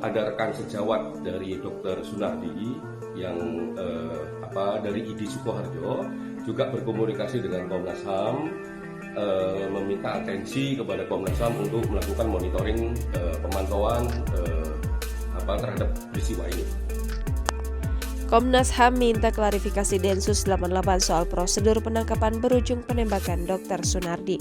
ada rekan sejawat dari Dr. Sunardi yang dari ID Sukoharjo juga berkomunikasi dengan Komnas HAM, meminta atensi kepada Komnas HAM untuk melakukan monitoring pemantauan terhadap peristiwa ini. Komnas HAM minta klarifikasi Densus 88 soal prosedur penangkapan berujung penembakan Dr. Sunardi.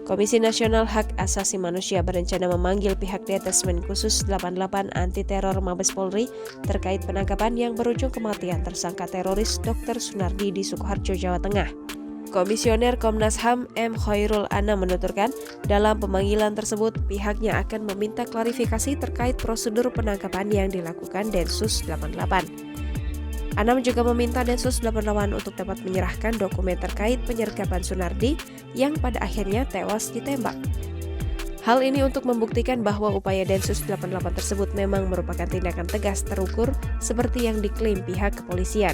Komisi Nasional Hak Asasi Manusia berencana memanggil pihak Detesmen Khusus 88 Anti Teror Mabes Polri terkait penangkapan yang berujung kematian tersangka teroris Dr. Sunardi di Sukoharjo, Jawa Tengah. Komisioner Komnas HAM M. Khairul Anam menuturkan, dalam pemanggilan tersebut pihaknya akan meminta klarifikasi terkait prosedur penangkapan yang dilakukan Densus 88. Anam juga meminta Densus 88 untuk dapat menyerahkan dokumen terkait penyergapan Sunardi yang pada akhirnya tewas ditembak. Hal ini untuk membuktikan bahwa upaya Densus 88 tersebut memang merupakan tindakan tegas terukur seperti yang diklaim pihak kepolisian.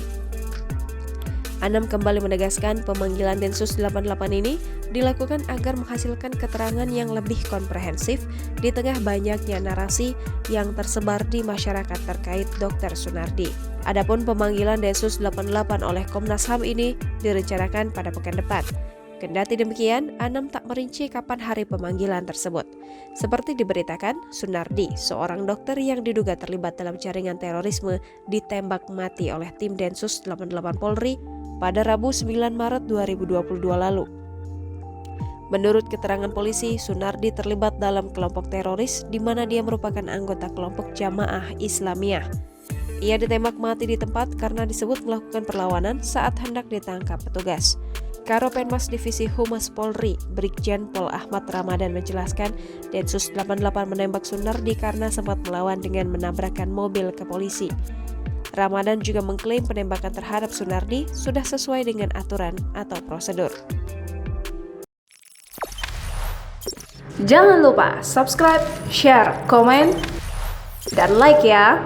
Anam kembali menegaskan pemanggilan Densus 88 ini dilakukan agar menghasilkan keterangan yang lebih komprehensif di tengah banyaknya narasi yang tersebar di masyarakat terkait Dr. Sunardi. Adapun pemanggilan Densus 88 oleh Komnas HAM ini direncanakan pada pekan depan. Kendati demikian, Anam tak merinci kapan hari pemanggilan tersebut. Seperti diberitakan, Sunardi, seorang dokter yang diduga terlibat dalam jaringan terorisme, ditembak mati oleh tim Densus 88 Polri pada Rabu 9 Maret 2022 lalu. Menurut keterangan polisi, Sunardi terlibat dalam kelompok teroris di mana dia merupakan anggota kelompok Jamaah Islamiyah. Ia ditembak mati di tempat karena disebut melakukan perlawanan saat hendak ditangkap petugas. Karopenmas Divisi Humas Polri, Brigjen Pol Ahmad Ramadan menjelaskan, Densus 88 menembak Sunardi karena sempat melawan dengan menabrakkan mobil ke polisi. Ramadan juga mengklaim penembakan terhadap Sunardi sudah sesuai dengan aturan atau prosedur. Jangan lupa subscribe, share, komen, dan like ya!